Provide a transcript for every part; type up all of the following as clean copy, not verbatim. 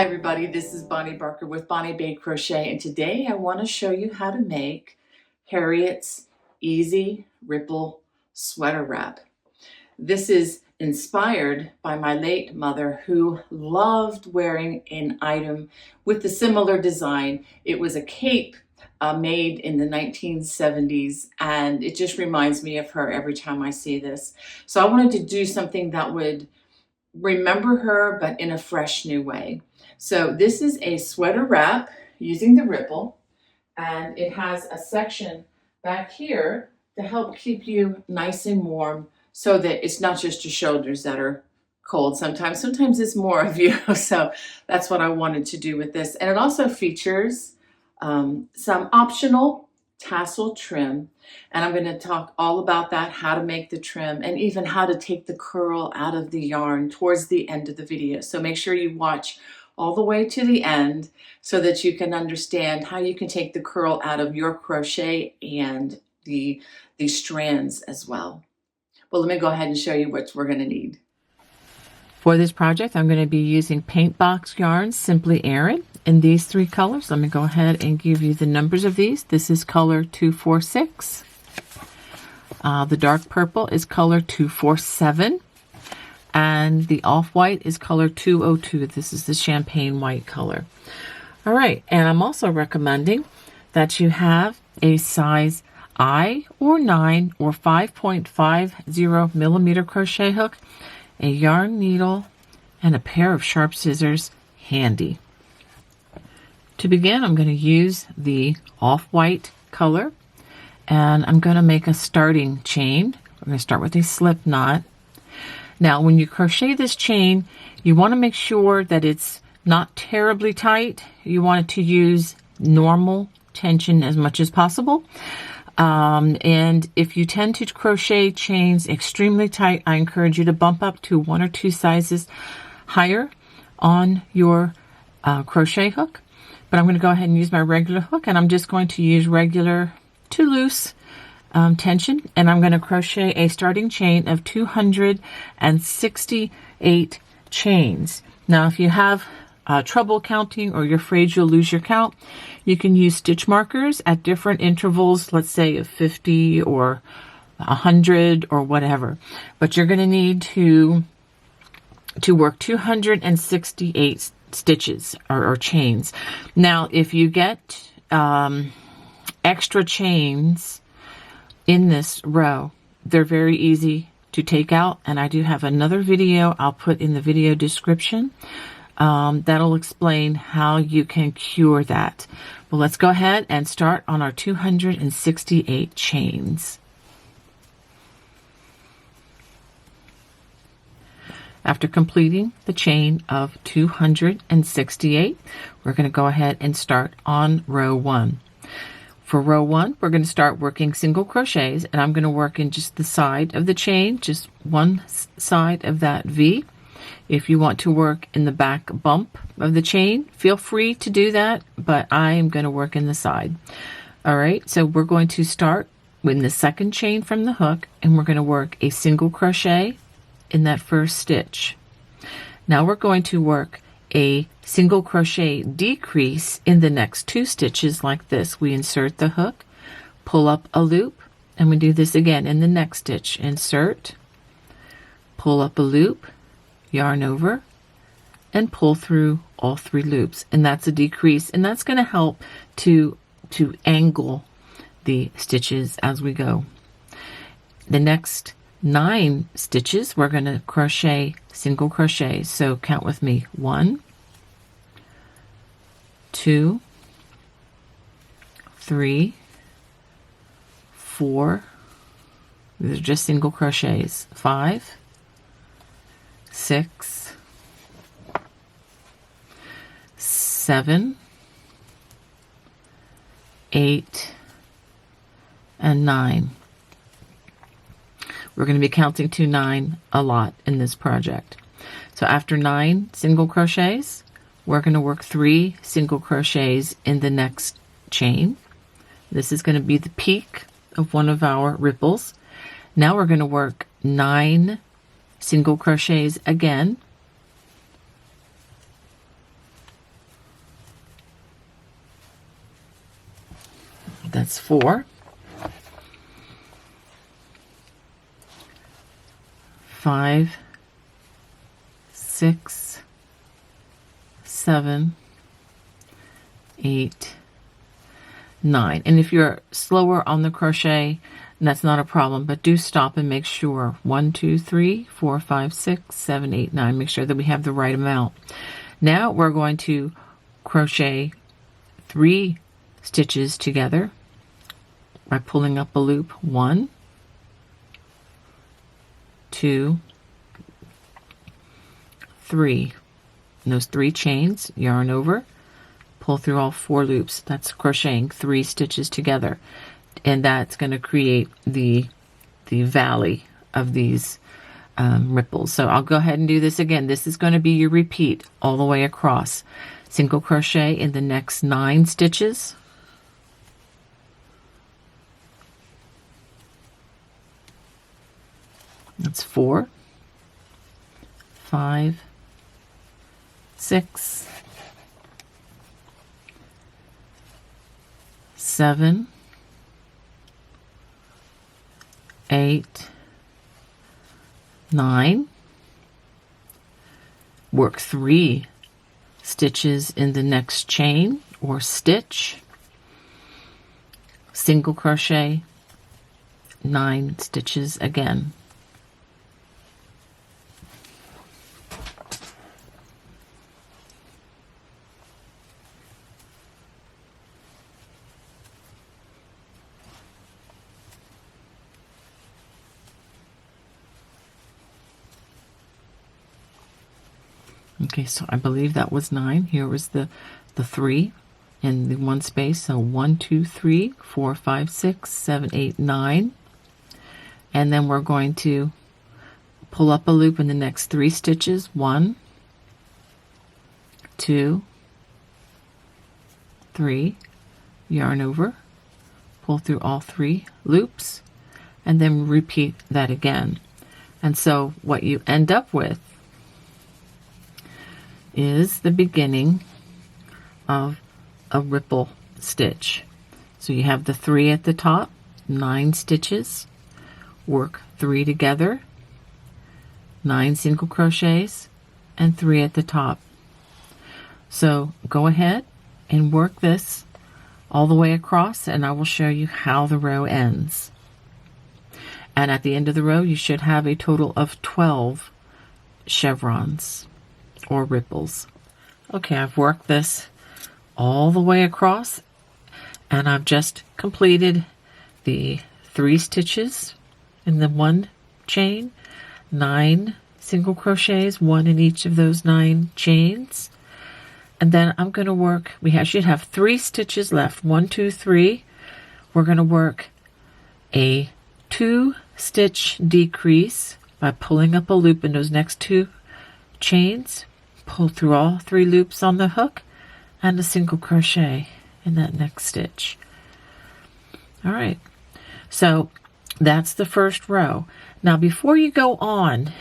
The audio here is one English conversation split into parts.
Hi everybody, this is Bonnie Barker with Bonnie Bay Crochet, and today I want to show you how to make Harriette's Easy Ripple Sweater Wrap. This is inspired by my late mother, who loved wearing an item with a similar design. It was a cape made in the 1970s, and it just reminds me of her every time I see this. So I wanted to do something that would remember her, but in a fresh new way. So this is a sweater wrap using the ripple, and it has a section back here to help keep you nice and warm, so that it's not just your shoulders that are cold. Sometimes it's more of you. So that's what I wanted to do with this. And it also features some optional tassel trim, and I'm going to talk all about that, how to make the trim, and even how to take the curl out of the yarn towards the end of the video. So make sure you watch all the way to the end so that you can understand how you can take the curl out of your crochet and the strands as well. Well, let me go ahead and show you what we're going to need. For this project, I'm going to be using Paintbox yarn Simply Aran in these three colors. Let me go ahead and give you the numbers of these. This is color 246. The dark purple is color 247. And the off-white is color 202. This is the champagne white color. All right, and I'm also recommending that you have a size I or 9 or 5.50 millimeter crochet hook, a yarn needle, and a pair of sharp scissors handy. To begin, I'm going to use the off-white color, and I'm going to make a starting chain. We're going to start with a slip knot. Now, when you crochet this chain, you want to make sure that it's not terribly tight. You want it to use normal tension as much as possible. And if you tend to crochet chains extremely tight, I encourage you to bump up to 1 or 2 sizes higher on your crochet hook. But I'm going to go ahead and use my regular hook, and I'm just going to use regular to loose tension, and I'm going to crochet a starting chain of 268 chains. Now, if you have trouble counting or you're afraid you'll lose your count, you can use stitch markers at different intervals, let's say of 50 or 100 or whatever. But you're going to need to work 268 stitches or chains. Now, if you get extra chains in this row, they're very easy to take out, and I do have another video I'll put in the video description that'll explain how you can cure that. Well, let's go ahead and start on our 268 chains. After completing the chain of 268, we're going to go ahead and start on row 1. For row 1, we're going to start working single crochets, and I'm going to work in just the side of the chain, just one side of that V. If you want to work in the back bump of the chain, feel free to do that, but I am going to work in the side. All right, so we're going to start with the second chain from the hook, and we're going to work a single crochet in that first stitch. Now we're going to work a single crochet decrease in the next 2 stitches like this. We insert the hook, pull up a loop, and we do this again in the next stitch. Insert, pull up a loop, yarn over, and pull through all 3 loops. And that's a decrease, and that's going to help to angle the stitches as we go. The next 9 stitches, we're going to crochet single crochets. So count with me. 1, 2, 3, 4. These are just single crochets. 5, 6, 7, 8, and 9. We're going to be counting to 9 a lot in this project. So after 9 single crochets, we're going to work 3 single crochets in the next chain. This is going to be the peak of one of our ripples. Now we're going to work 9 single crochets again That's 4, 5, 6, 7, 8, 9. And if you're slower on the crochet, that's not a problem, but do stop and make sure. 1, 2, 3, 4, 5, 6, 7, 8, 9. Make sure that we have the right amount. Now we're going to crochet 3 stitches together by pulling up a loop. 1, 2, 3. And those 3 chains, yarn over, pull through all 4 loops. That's crocheting 3 stitches together, and that's going to create the valley of these ripples. So I'll go ahead and do this again. This is going to be your repeat all the way across. Single crochet in the next 9 stitches. That's 4, 5, 6, 7, 8, 9. Work 3 stitches in the next chain or stitch. Single crochet 9 stitches again. Okay, so I believe that was 9. Here was the 3 in the one space. So 1, 2, 3, 4, 5, 6, 7, 8, 9. And then we're going to pull up a loop in the next 3 stitches. 1, 2, 3, yarn over, pull through all 3 loops, and then repeat that again. And so what you end up with is the beginning of a ripple stitch. So you have the 3 at the top, 9 stitches, work 3 together, 9 single crochets, and 3 at the top. So go ahead and work this all the way across, and I will show you how the row ends. And at the end of the row, you should have a total of 12 chevrons or ripples. Okay, I've worked this all the way across, and I've just completed the 3 stitches in the one chain, 9 single crochets, 1 in each of those 9 chains. And then I'm going to work, should have 3 stitches left, 1, 2, 3. We're going to work a 2 stitch decrease by pulling up a loop in those next 2 chains, pull through all 3 loops on the hook, and a single crochet in that next stitch. All right, so that's the first row. Now before you go on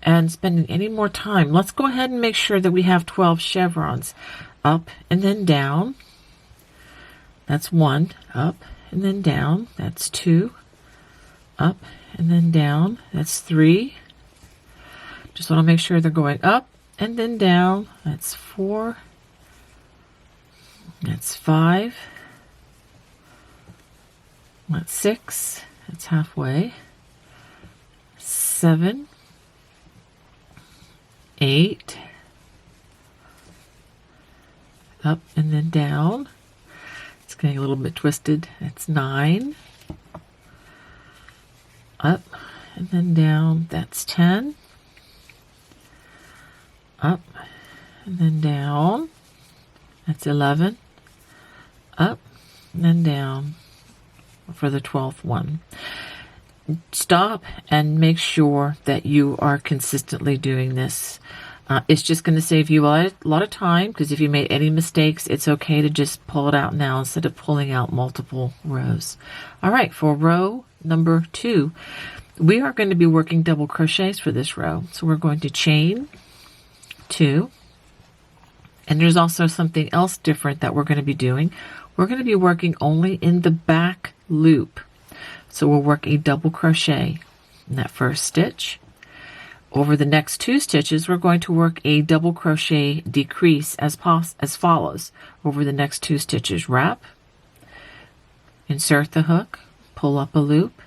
and spending any more time, let's go ahead and make sure that we have 12 chevrons. Up and then down, that's 1. Up and then down, that's 2. Up and then down, that's 3. Just want to make sure they're going up and then down, that's 4. That's 5. That's 6. That's halfway. 7, 8. Up and then down. It's getting a little bit twisted. That's 9. Up and then down. That's 10. Up and then down. That's 11. Up and then down for the 12th one. Stop and make sure that you are consistently doing this. It's just going to save you a lot of time, because if you made any mistakes, it's okay to just pull it out now instead of pulling out multiple rows. All right, for row number 2, we are going to be working double crochets for this row. So we're going to chain 2, And there's also something else different that we're going to be doing. We're going to be working only in the back loop. So we'll work a double crochet in that first stitch. Over the next 2 stitches, we're going to work a double crochet decrease as follows. Over the next 2 stitches, wrap, insert the hook, pull up a loop,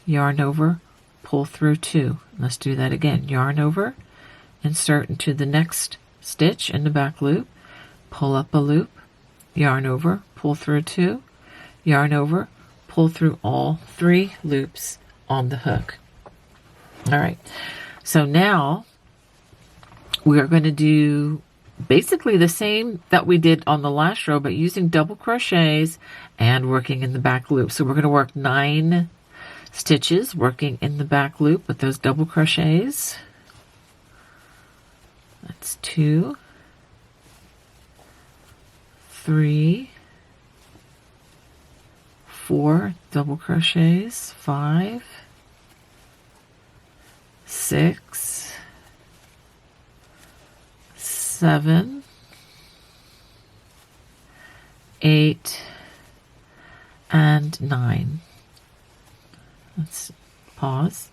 yarn over, pull through 2. Let's do that again. Yarn over, insert into the next stitch in the back loop, pull up a loop, yarn over, pull through 2, yarn over, pull through all 3 loops on the hook. All right, so now we are going to do basically the same that we did on the last row, but using double crochets and working in the back loop. So we're going to work 9 stitches working in the back loop with those double crochets. That's 2, 3, 4 double crochets, 5, 6, 7, 8, and 9. Let's pause.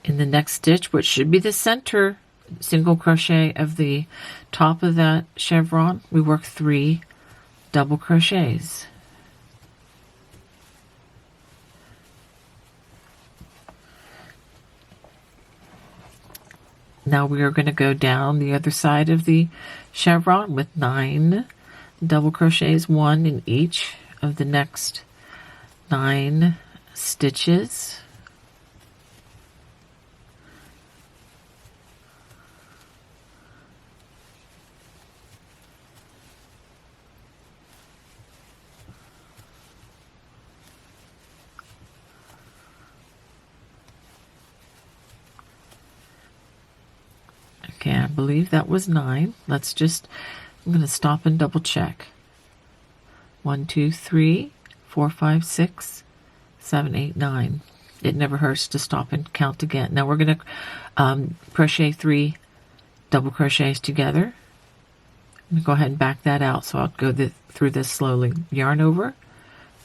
In the next stitch, which should be the center single crochet of the top of that chevron, we work 3 double crochets. Now we are going to go down the other side of the chevron with 9 double crochets, 1 in each of the next 9 stitches. Okay, I believe that was 9. I'm going to stop and double check. 1, 2, 3, 4, 5, 6, 7, 8, 9. It never hurts to stop and count again. Now we're going to crochet 3 double crochets together. I'm going to go ahead and back that out, so I'll go through this slowly. Yarn over,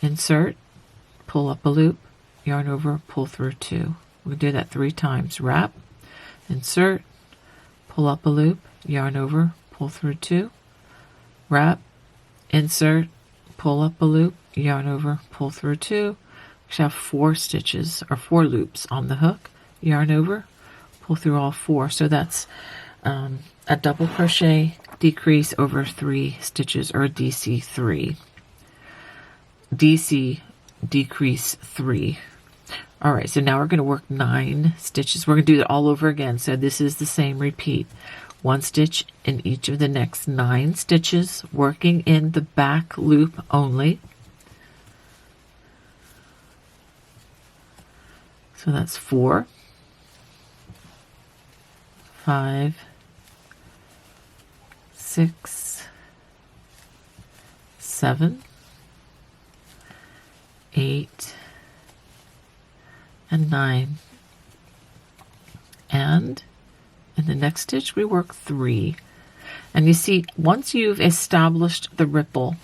insert, pull up a loop, yarn over, pull through 2. We'll do that 3 times. Wrap, insert, pull up a loop, yarn over, pull through 2, wrap, insert, pull up a loop, yarn over, pull through 2. We should have 4 stitches or 4 loops on the hook, yarn over, pull through all 4. So that's a double crochet decrease over 3 stitches, or a DC3. DC decrease 3. All right, so now we're going to work 9 stitches. We're going to do it all over again. So this is the same repeat. 1 stitch in each of the next 9 stitches, working in the back loop only. So that's 4, 5, 6, 7, 8, and 9. And in the next stitch we work 3. And you see, once you've established the ripple,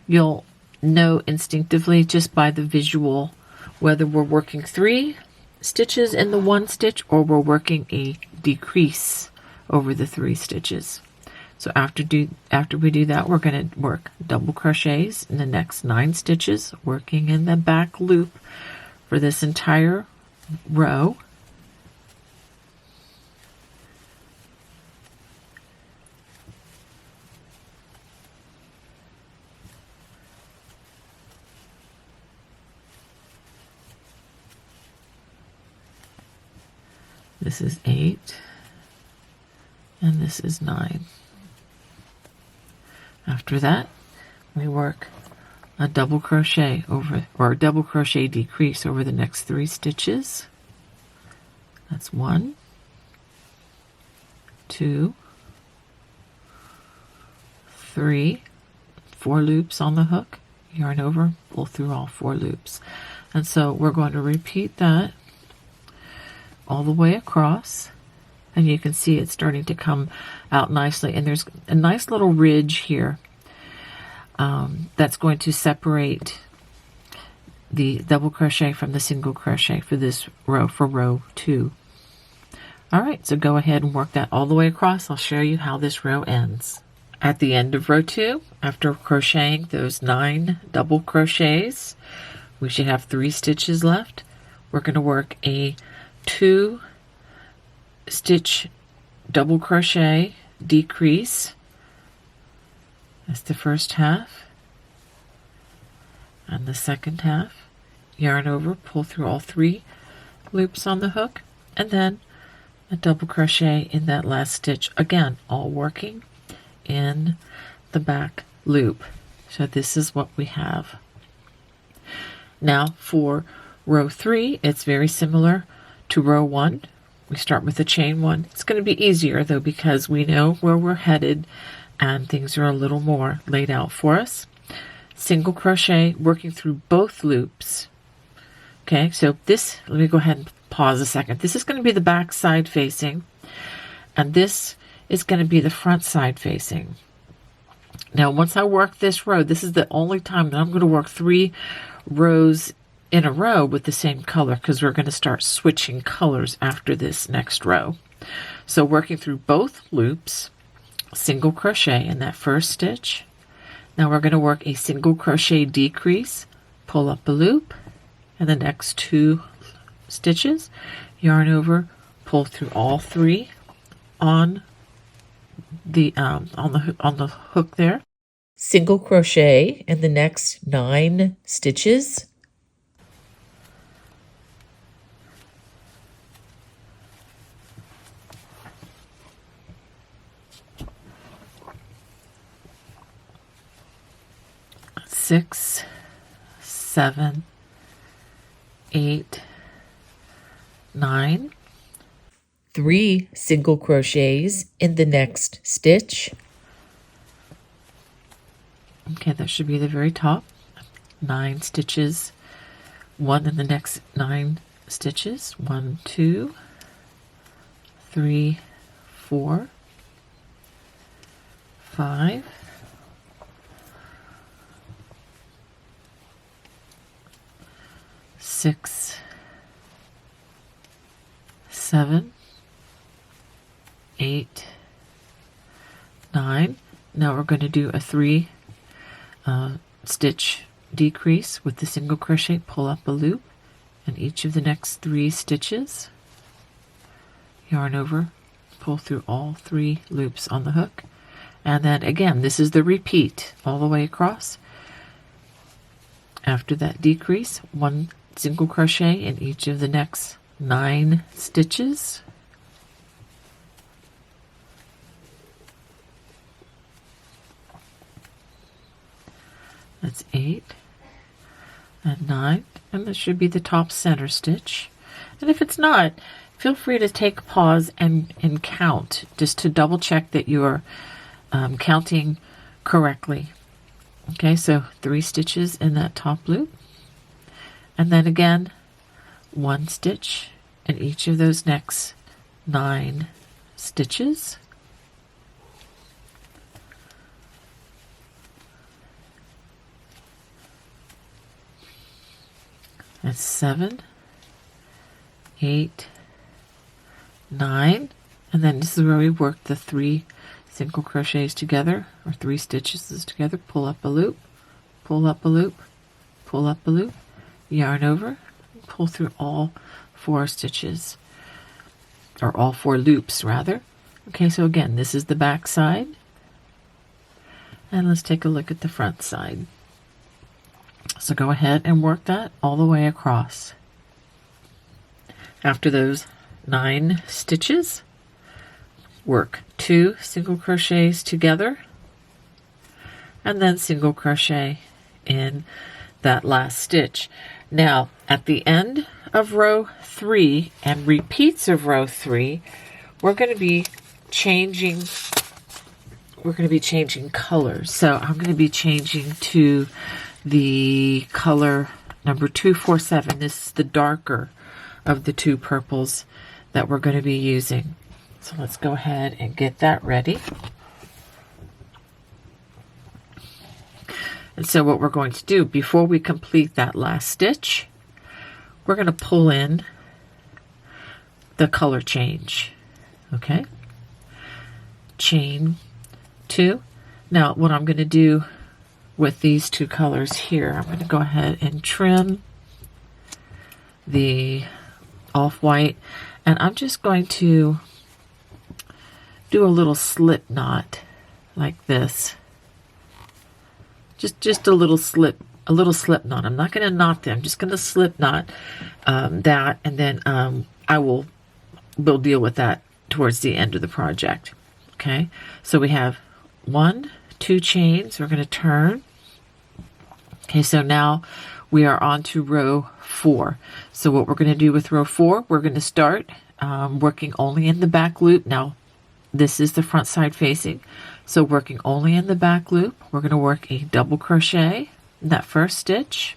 you'll know instinctively just by the visual whether we're working 3 stitches in the 1 stitch or we're working a decrease over the 3 stitches. So after we do that, we're going to work double crochets in the next 9 stitches, working in the back loop for this entire row. This is 8, and this is 9. After that, we work a double crochet over, or a double crochet decrease over the next 3 stitches. That's 1, 2, 3, 4 loops on the hook, yarn over, pull through all 4 loops. And so we're going to repeat that all the way across. And you can see it's starting to come out nicely. And there's a nice little ridge here that's going to separate the double crochet from the single crochet for this row, for row 2. All right, so go ahead and work that all the way across. I'll show you how this row ends. At the end of row 2, after crocheting those 9 double crochets, we should have 3 stitches left. We're going to work a 2 stitch double crochet decrease. That's the first half. And the second half, yarn over, pull through all 3 loops on the hook, and then a double crochet in that last stitch. Again, all working in the back loop. So this is what we have. Now for row 3, it's very similar to row 1. We start with the chain 1. It's going to be easier though because we know where we're headed and things are a little more laid out for us. Single crochet, working through both loops. Okay, so this, let me go ahead and pause a second. This is going to be the back side facing, and this is going to be the front side facing. Now, once I work this row, this is the only time that I'm going to work 3 rows in a row with the same color, because we're going to start switching colors after this next row. So working through both loops, single crochet in that first stitch. Now we're going to work a single crochet decrease, pull up a loop, and the next 2 stitches, yarn over, pull through all 3 on the hook there. Single crochet in the next 9 stitches. Six, 7, 8, 9. 3 single crochets in the next stitch. Okay, that should be the very top. 9 stitches, 1 in the next 9 stitches. 1, 2, 3, 4, 5, 6, 7, 8, 9. Now we're going to do a 3 stitch decrease with the single crochet, pull up a loop, and each of the next 3 stitches, yarn over, pull through all 3 loops on the hook, and then again this is the repeat all the way across. After that decrease, 1 single crochet in each of the next 9 stitches. That's 8 and 9, and this should be the top center stitch. And if it's not, feel free to take a pause and count, just to double check that you're counting correctly. Okay, so 3 stitches in that top loop, and then again 1 stitch in each of those next 9 stitches. That's 7, 8, 9, and then this is where we work the 3 single crochets together, or 3 stitches together. Pull up a loop, pull up a loop, pull up a loop, yarn over, pull through all 4 stitches, or all 4 loops rather. Okay, so again, this is the back side, and let's take a look at the front side. So go ahead and work that all the way across. After those 9 stitches, work 2 single crochets together, and then single crochet in that last stitch. Now at the end of row 3 and repeats of row 3, we're going to be changing colors. So I'm going to be changing to the color number 247. This is the darker of the 2 purples that we're going to be using. So let's go ahead and get that ready. And so what we're going to do before we complete that last stitch, we're going to pull in the color change. Okay, chain 2. Now what I'm going to do with these 2 colors here, I'm going to go ahead and trim the off-white, and I'm just going to do a little slip knot like this. Just a little slip knot. I'm not going to knot them. I'm just going to slip knot that, and then we'll deal with that towards the end of the project. Okay, so we have 1, 2 chains. We're going to turn. Okay, so now we are on to row 4. So what we're going to do with row 4, we're going to start working only in the back loop. Now this is the front side facing, so working only in the back loop, we're going to work a double crochet in that first stitch,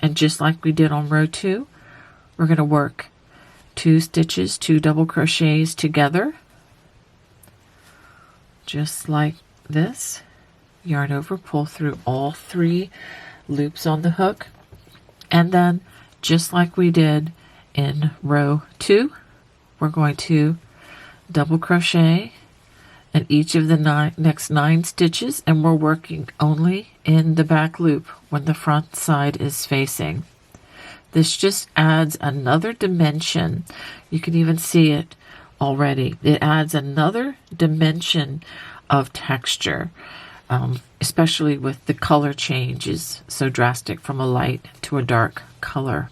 and just like we did on row 2, we're going to work 2 stitches, 2 double crochets together, just like this. Yarn over, pull through all 3 loops on the hook, and then just like we did in row 2, we're going to double crochet in each of the next 9 stitches, and we're working only in the back loop when the front side is facing. This just adds another dimension. You can even see it already. It adds another dimension of texture, especially with the color changes so drastic from a light to a dark color.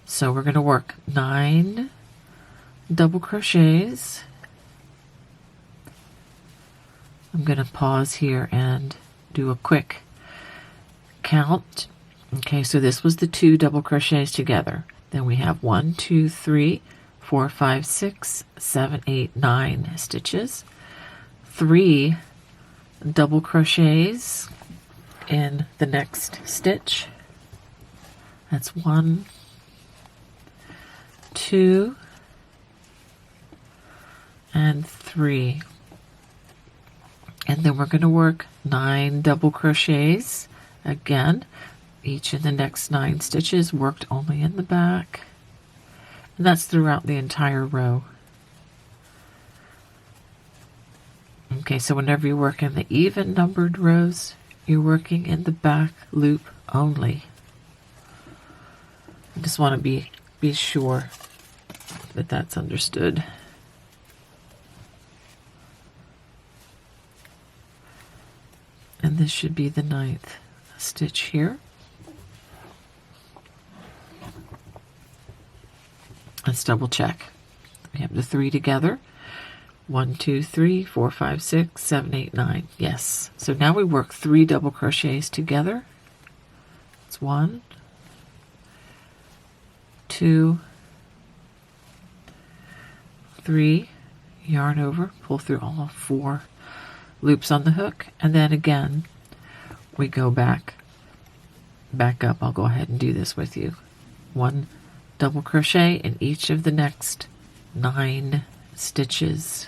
So we're going to work 9 double crochets. I'm going to pause here and do a quick count. Okay, so this was the 2 double crochets together. Then we have 1, 2, 3, 4, 5, 6, 7, 8, 9 stitches. 3 double crochets in the next stitch. That's 1, 2, and 3. And then we're going to work 9 double crochets again, each in the next 9 stitches, worked only in the back, and that's throughout the entire row. Okay, so whenever you work in the even numbered rows, you're working in the back loop only. I just want to be sure that that's understood. And this should be the 9th stitch here. Let's double check. We have the 3 together. 1, 2, 3, 4, 5, 6, 7, 8, 9. Yes. So now we work 3 double crochets together. It's 1, 2, 3. Yarn over, pull through all 4 loops on the hook, and then again we go back up. I'll go ahead and do this with you. 1 double crochet in each of the next 9 stitches.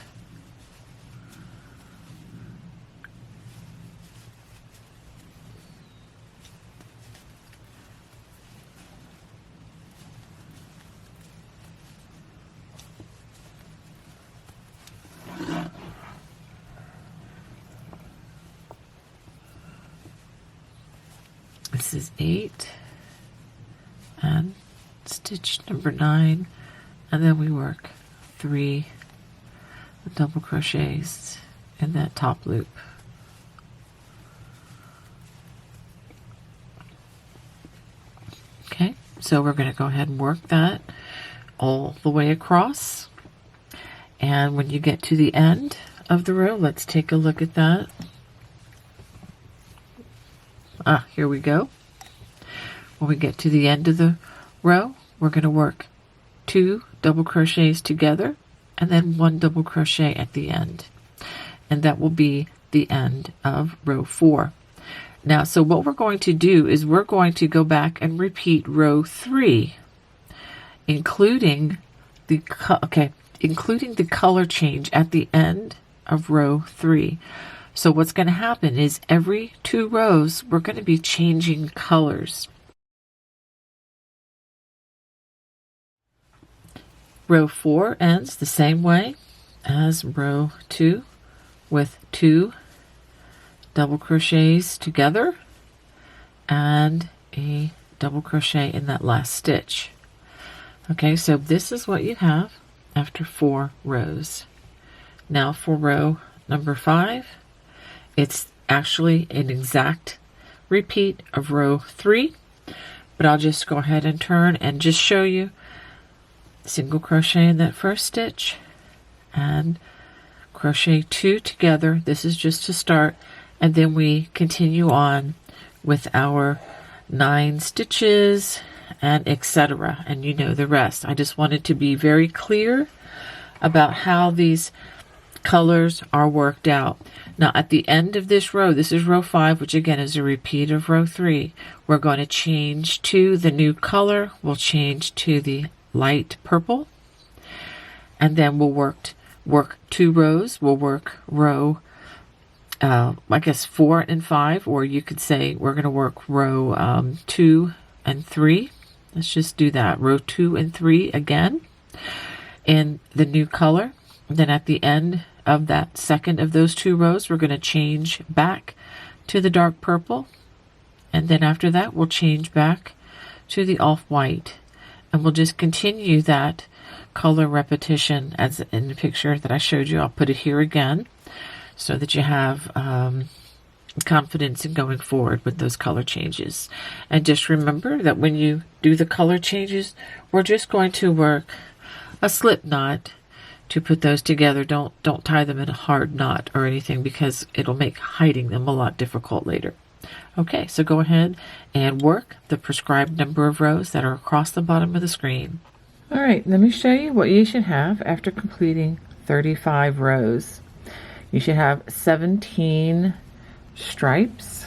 This is 8 and stitch number 9, and then we work 3 double crochets in that top loop. Okay, so we're going to go ahead and work that all the way across, and when you get to the end of the row, let's take a look at that. Here we go. When we get to the end of the row, we're going to work 2 double crochets together and then 1 double crochet at the end. And that will be the end of row 4. Now, so what we're going to do is we're going to go back and repeat row 3, including including the color change at the end of row 3. So what's going to happen is every 2 rows, we're going to be changing colors. Row 4 ends the same way as row 2 with 2 double crochets together and a double crochet in that last stitch. Okay, so this is what you have after 4 rows. Now for row number 5, it's actually an exact repeat of row 3, but I'll just go ahead and turn and just show you single crochet in that first stitch and crochet 2 together. This is just to start, and then we continue on with our 9 stitches and etc. and you know the rest. I just wanted to be very clear about how these colors are worked out. Now at the end of this row, this is row 5, which again is a repeat of row 3. We're going to change to the new color. We'll change to the light purple, and then we'll work 2 rows. We'll work row I guess 4 and 5, or you could say we're going to work row 2 and 3. Let's just do that. Row 2 and 3 again in the new color. And then at the end of that second of those 2 rows, we're going to change back to the dark purple. And then after that, we'll change back to the off-white. And we'll just continue that color repetition as in the picture that I showed you. I'll put it here again so that you have confidence in going forward with those color changes. And just remember that when you do the color changes, we're just going to work a slip knot to put those together. Don't tie them in a hard knot or anything, because it'll make hiding them a lot difficult later. Okay, so go ahead and work the prescribed number of rows that are across the bottom of the screen. All right, let me show you what you should have after completing 35 rows. You should have 17 stripes.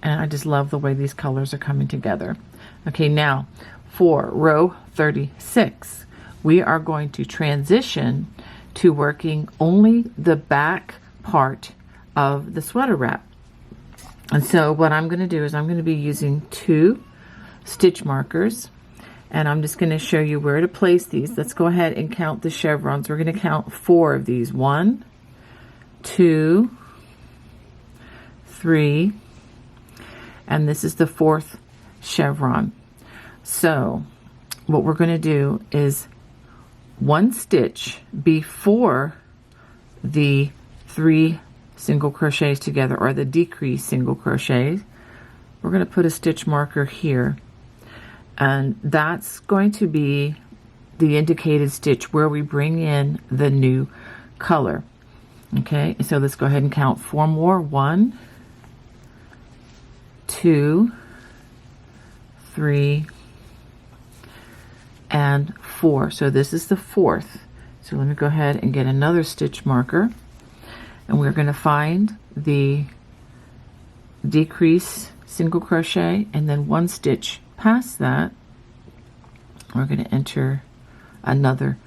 And I just love the way these colors are coming together. Okay, now for row 36, we are going to transition to working only the back part of the sweater wrap. And so what I'm going to do is I'm going to be using 2 stitch markers, and I'm just going to show you where to place these. Let's go ahead and count the chevrons. We're going to count 4 of these. 1, 2, 3, and this is the 4th chevron. So what we're going to do is 1 stitch before the 3 single crochets together, or the decreased single crochets. We're going to put a stitch marker here, and that's going to be the indicated stitch where we bring in the new color. Okay, so let's go ahead and count 4 more. 1, 2, 3, and 4. So this is the 4th. So let me go ahead and get another stitch marker, and we're going to find the decrease single crochet, and then 1 stitch past that we're going to enter another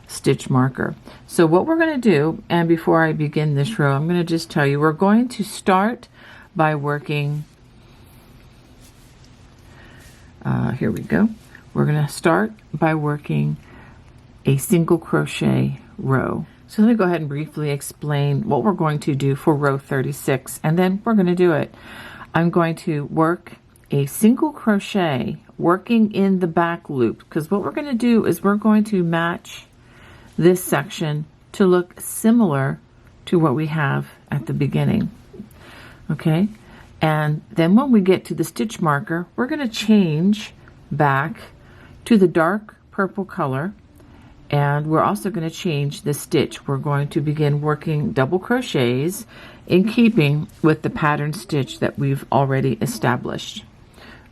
stitch marker. So what we're going to do, and before I begin this row, I'm going to just tell you, we're going to start by working here we go. We're going to start by working a single crochet row. So let me go ahead and briefly explain what we're going to do for row 36, and then we're going to do it. I'm going to work a single crochet working in the back loop, because what we're going to do is we're going to match this section to look similar to what we have at the beginning. Okay, and then when we get to the stitch marker, we're going to change back to the dark purple color, and we're also going to change the stitch. We're going to begin working double crochets in keeping with the pattern stitch that we've already established.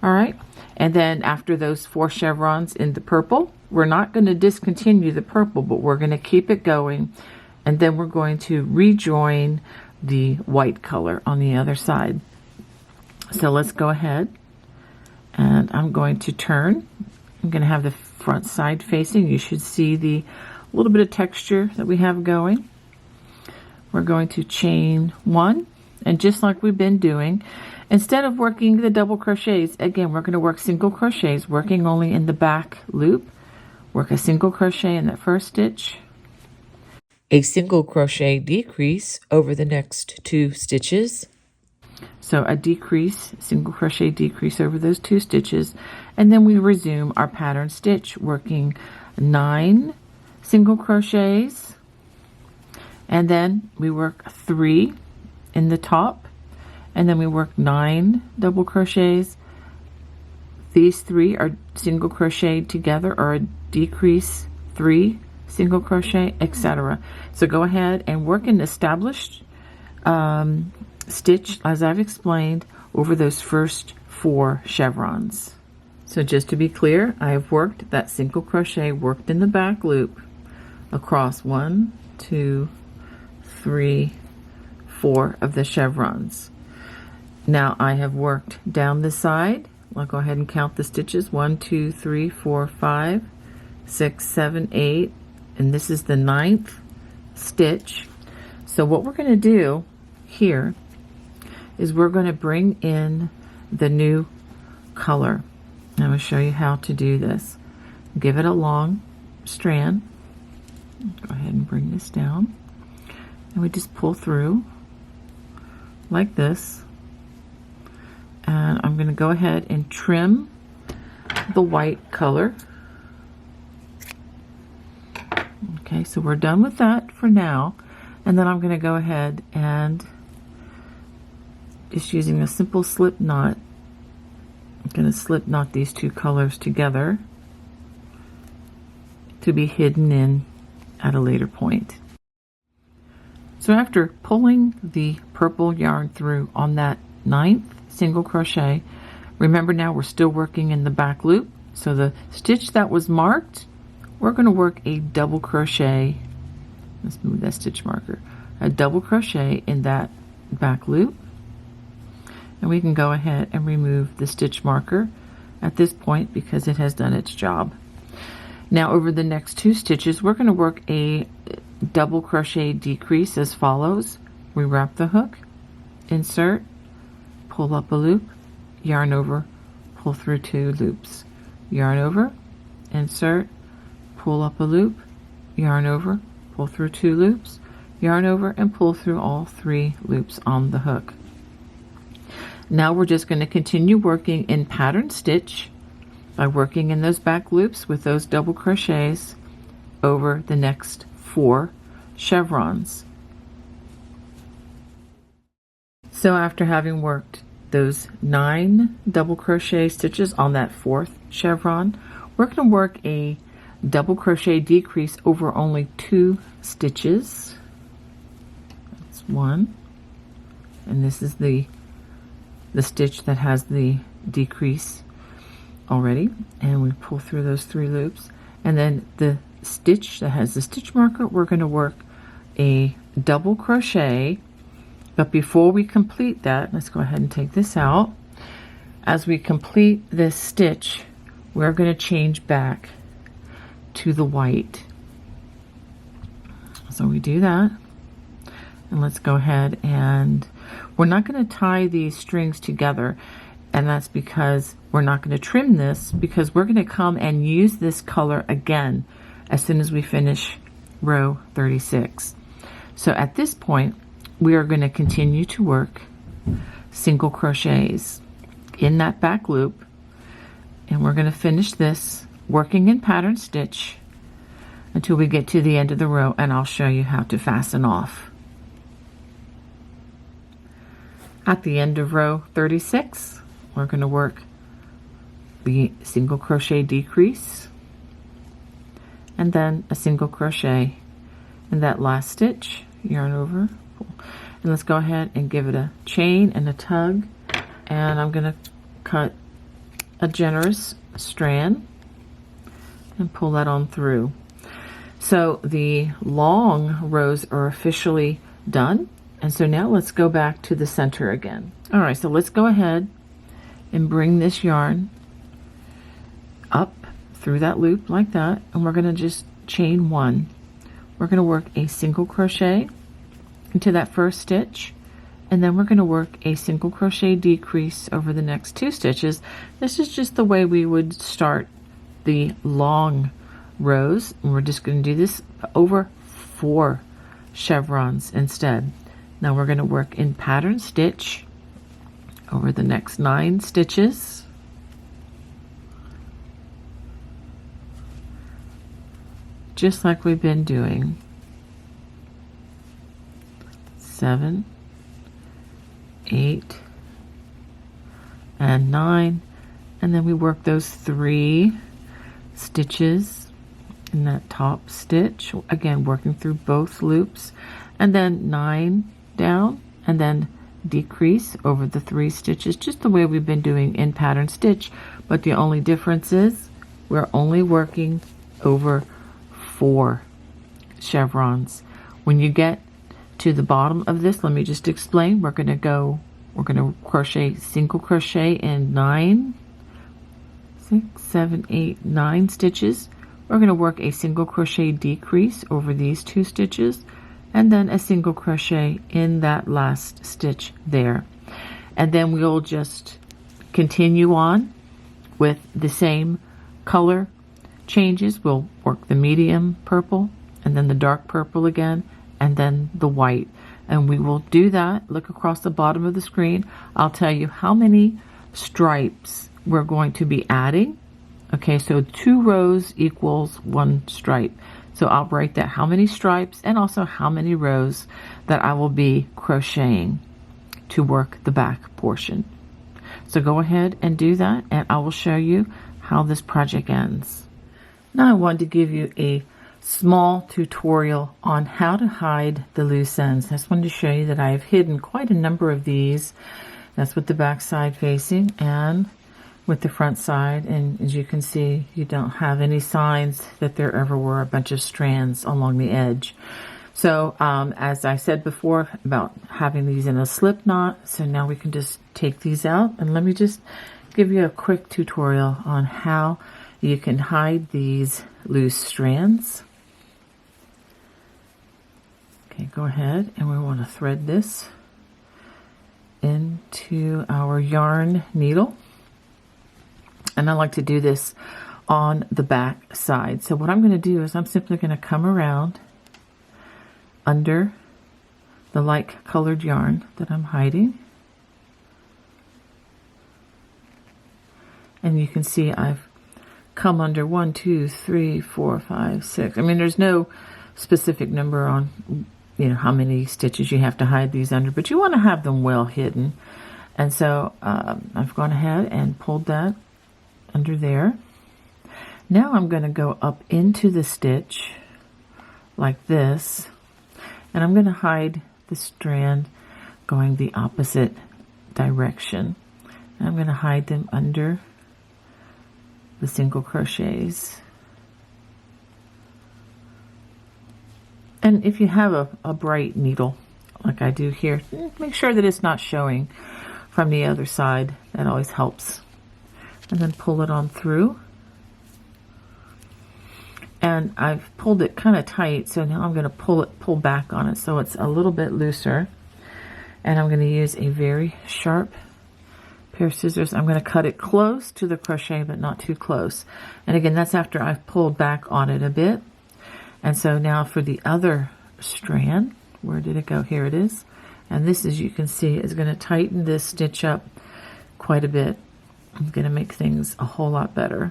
All right, and then after those 4 chevrons in the purple, we're not going to discontinue the purple, but we're going to keep it going, and then we're going to rejoin the white color on the other side. So let's go ahead, and I'm going to turn. I'm going to have the front side facing. You should see the little bit of texture that we have going. We're going to chain 1, and just like we've been doing, instead of working the double crochets, again, we're going to work single crochets, working only in the back loop. Work a single crochet in that first stitch, a single crochet decrease over the next 2 stitches. So a decrease, single crochet decrease over those 2 stitches, and then we resume our pattern stitch, working 9 single crochets, and then we work 3 in the top, and then we work 9 double crochets. These 3 are single crocheted together, or a decrease 3 single crochet, etc. So go ahead and work an established stitch, as I've explained, over those first 4 chevrons. So just to be clear, I have worked that single crochet worked in the back loop across 1, 2, 3, 4 of the chevrons. Now I have worked down the side. I'll go ahead and count the stitches. 1, 2, 3, 4, 5, 6, 7, 8, and this is the 9th stitch. So what we're going to do here is we're going to bring in the new color. I'm going to show you how to do this. Give it a long strand. Go ahead and bring this down, and we just pull through like this. And I'm going to go ahead and trim the white color. Okay, so we're done with that for now. And then I'm going to go ahead and, just using a simple slip knot, I'm going to slip knot these 2 colors together to be hidden in at a later point. So after pulling the purple yarn through on that 9th single crochet, remember now we're still working in the back loop. So the stitch that was marked, we're going to work a double crochet. Let's move that stitch marker. A double crochet in that back loop. And we can go ahead and remove the stitch marker at this point because it has done its job. Now over the next 2 stitches, we're going to work a double crochet decrease as follows. We wrap the hook, insert, pull up a loop, yarn over, pull through 2 loops, yarn over, insert, pull up a loop, yarn over, pull through 2 loops, yarn over, and pull through all 3 loops on the hook. Now we're just going to continue working in pattern stitch by working in those back loops with those double crochets over the next 4 chevrons. So after having worked those 9 double crochet stitches on that 4th chevron, we're going to work a double crochet decrease over only 2 stitches. That's 1, and this is the stitch that has the decrease already, and we pull through those 3 loops, and then the stitch that has the stitch marker, we're going to work a double crochet. But before we complete that, let's go ahead and take this out. As we complete this stitch, we're going to change back to the white. So we do that, and let's go ahead, and we're not going to tie these strings together, and that's because we're not going to trim this, because we're going to come and use this color again as soon as we finish row 36. So at this point, we are going to continue to work single crochets in that back loop, and we're going to finish this working in pattern stitch until we get to the end of the row, and I'll show you how to fasten off. At the end of row 36, we're going to work the single crochet decrease and then a single crochet in that last stitch, yarn over, pull. And let's go ahead and give it a chain and a tug, and I'm going to cut a generous strand and pull that on through. So the long rows are officially done, and so now let's go back to the center again. All right, so let's go ahead and bring this yarn up through that loop like that, and we're going to just chain one. We're going to work a single crochet into that first stitch, and then we're going to work a single crochet decrease over the next 2 stitches. This is just the way we would start the long rows, and we're just going to do this over 4 chevrons instead. Now we're going to work in pattern stitch over the next 9 stitches. Just like we've been doing. 7, 8, and 9, and then we work those 3 stitches in that top stitch, again working through both loops, and then 9 down, and then decrease over the 3 stitches, just the way we've been doing in pattern stitch, but the only difference is we're only working over 4 chevrons. When you get to the bottom of this, let me just explain. We're going to crochet single crochet in 9, 6, 7, 8, 9 stitches. We're going to work a single crochet decrease over these 2 stitches, and then a single crochet in that last stitch there. And then we'll just continue on with the same color changes. We'll work the medium purple, and then the dark purple again, and then the white. And we will do that. Look across the bottom of the screen. I'll tell you how many stripes we're going to be adding. Okay, so 2 rows equals 1 stripe. So I'll write that how many stripes and also how many rows that I will be crocheting to work the back portion. So go ahead and do that, and I will show you how this project ends. Now I wanted to give you a small tutorial on how to hide the loose ends. I just wanted to show you that I have hidden quite a number of these. That's with the back side facing and with the front side, and as you can see, you don't have any signs that there ever were a bunch of strands along the edge. So as I said before about having these in a slip knot, so now we can just take these out, and let me just give you a quick tutorial on how you can hide these loose strands. Okay, go ahead, and we want to thread this into our yarn needle. And I like to do this on the back side. So what I'm going to do is I'm simply going to come around under the light colored yarn that I'm hiding. And you can see I've come under 1, 2, 3, 4, 5, 6. I mean, there's no specific number on, you know, how many stitches you have to hide these under, but you want to have them well hidden. And so I've gone ahead and pulled that under there. Now I'm going to go up into the stitch like this, and I'm going to hide the strand going the opposite direction. And I'm going to hide them under the single crochets. And if you have a bright needle like I do here, make sure that it's not showing from the other side. That always helps. And then pull it on through. And I've pulled it kind of tight, so now I'm going to pull back on it so it's a little bit looser. And I'm going to use a very sharp pair of scissors. I'm going to cut it close to the crochet, but not too close. And again, that's after I've pulled back on it a bit. And so now for the other strand, where did it go? Here it is. And this, as you can see, is going to tighten this stitch up quite a bit. I'm going to make things a whole lot better.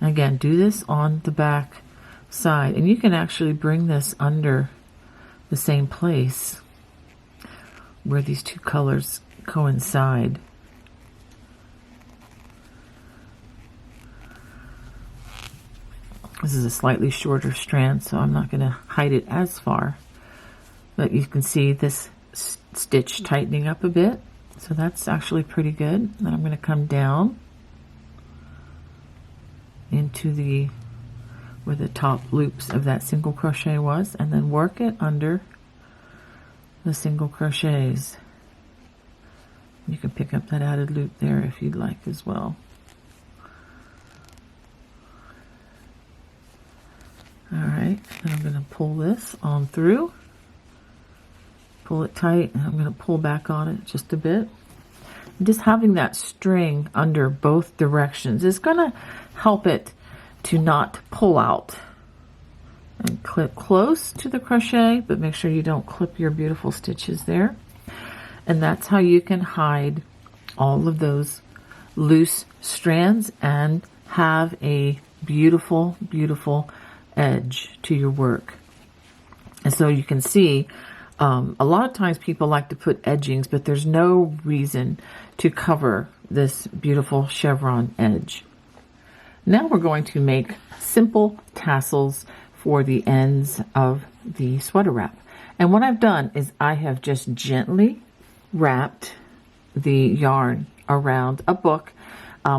Again, do this on the back side, and you can actually bring this under the same place where these 2 colors coincide. This is a slightly shorter strand, so I'm not going to hide it as far, but you can see this stitch tightening up a bit. So that's actually pretty good. Then I'm going to come down into where the top loops of that single crochet was, and then work it under the single crochets. You can pick up that added loop there if you'd like as well. All right, and I'm going to pull this on through. Pull it tight, and I'm going to pull back on it just a bit. Just having that string under both directions is going to help it to not pull out. And clip close to the crochet, but make sure you don't clip your beautiful stitches there. And that's how you can hide all of those loose strands and have a beautiful, beautiful edge to your work. And so you can see a lot of times people like to put edgings, but there's no reason to cover this beautiful chevron edge. Now we're going to make simple tassels for the ends of the sweater wrap. And what I've done is I have just gently wrapped the yarn around a book.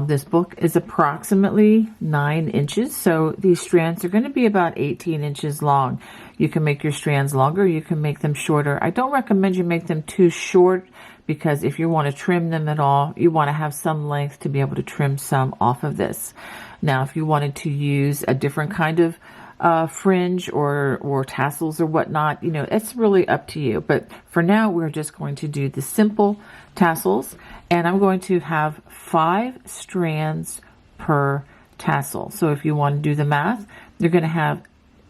This book is approximately 9 inches, so these strands are going to be about 18 inches long. You can make your strands longer, you can make them shorter. I don't recommend you make them too short, because if you want to trim them at all, you want to have some length to be able to trim some off of this. Now, if you wanted to use a different kind of fringe or tassels or whatnot, you know, it's really up to you. But for now, we're just going to do the simple tassels, and I'm going to have 5 strands per tassel. So if you want to do the math, you're going to have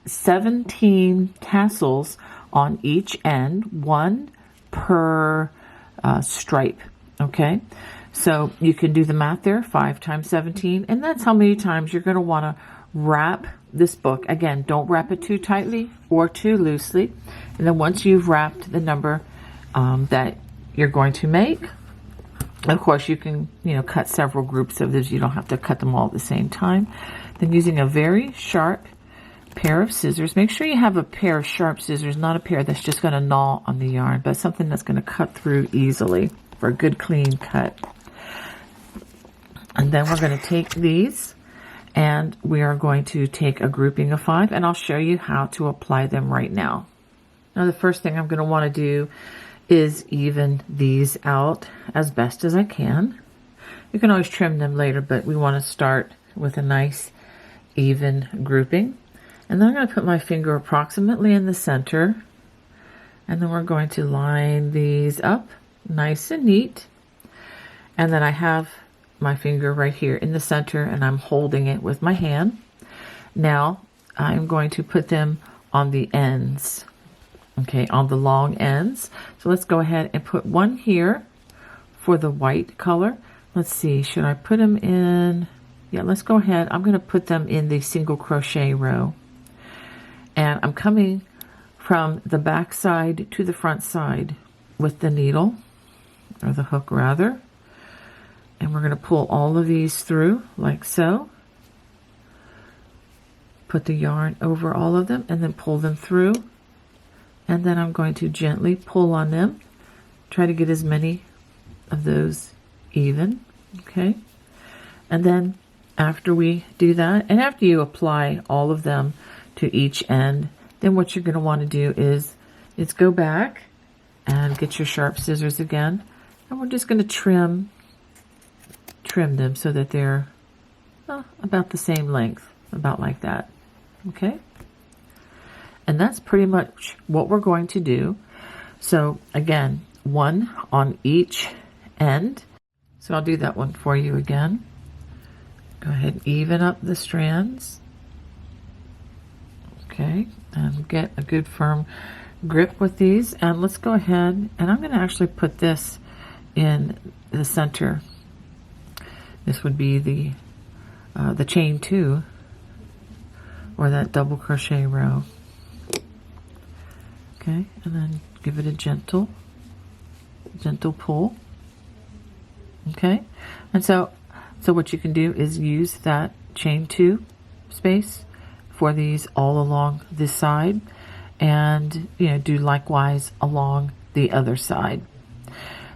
17 tassels on each end, 1 per stripe. Okay, so you can do the math there, 5 times 17, and that's how many times you're going to want to wrap this book. Again, don't wrap it too tightly or too loosely. And then once you've wrapped the number that you're going to make, of course you can, you know, cut several groups of this. You don't have to cut them all at the same time. Then using a very sharp pair of scissors, make sure you have a pair of sharp scissors, not a pair that's just going to gnaw on the yarn, but something that's going to cut through easily for a good clean cut. And then we're going to take these, and we are going to take a grouping of 5, and I'll show you how to apply them right now. Now, the first thing I'm going to want to do is even these out as best as I can. You can always trim them later, but we want to start with a nice even grouping. And then I'm going to put my finger approximately in the center, and then we're going to line these up nice and neat. And then I have my finger right here in the center, and I'm holding it with my hand. Now I'm going to put them on the ends, okay, on the long ends. So let's go ahead and put one here for the white color. Let's see, should I put them in? Yeah, let's go ahead. I'm going to put them in the single crochet row. And I'm coming from the back side to the front side with the needle, or the hook rather. And we're going to pull all of these through like so. Put the yarn over all of them and then pull them through. And then I'm going to gently pull on them. Try to get as many of those even. Okay. And then after we do that, and after you apply all of them to each end, then what you're going to want to do is go back and get your sharp scissors again, and we're just going to trim them so that they're about the same length, about like that. Okay, and that's pretty much what we're going to do. So again, 1 on each end. So I'll do that one for you again. Go ahead and even up the strands. Okay, and get a good firm grip with these. And let's go ahead, and I'm going to actually put this in the center. This would be the chain 2, or that double crochet row. Okay, and then give it a gentle pull. Okay, and so what you can do is use that chain 2 space for these all along this side, and do likewise along the other side.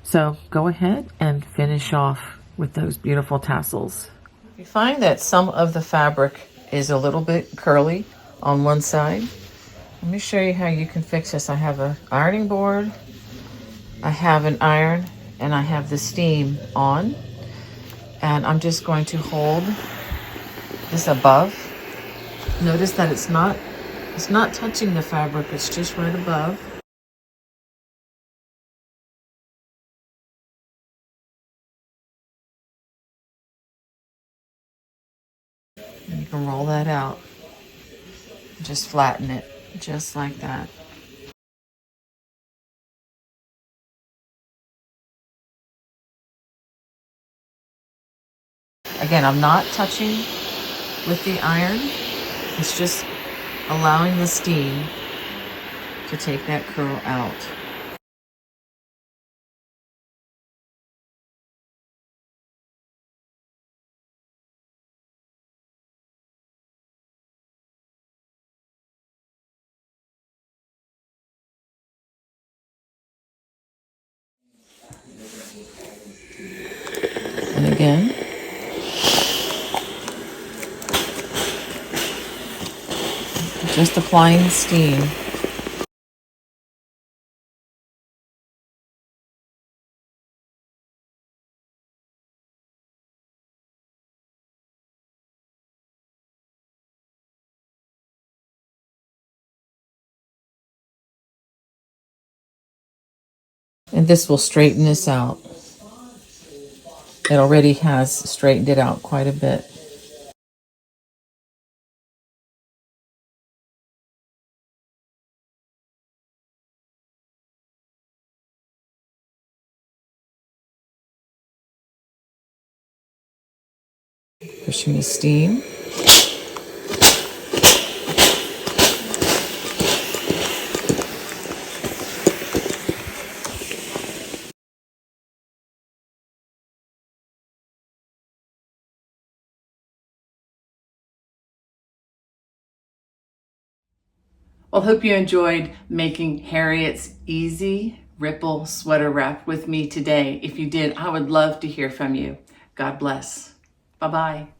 So go ahead and finish off with those beautiful tassels. If you find that some of the fabric is a little bit curly on one side, let me show you how you can fix this. I have an ironing board, I have an iron, and I have the steam on, and I'm just going to hold this above. Notice that it's not It's not touching the fabric, it's just right above. And you can roll that out. Just flatten it, just like that. Again, I'm not touching with the iron. It's just allowing the steam to take that curl out. And again, just applying the steam. And this will straighten this out. It already has straightened it out quite a bit. Pushing the steam. Well, hope you enjoyed making Harriette's easy ripple sweater wrap with me today. If you did, I would love to hear from you. God bless. Bye-bye.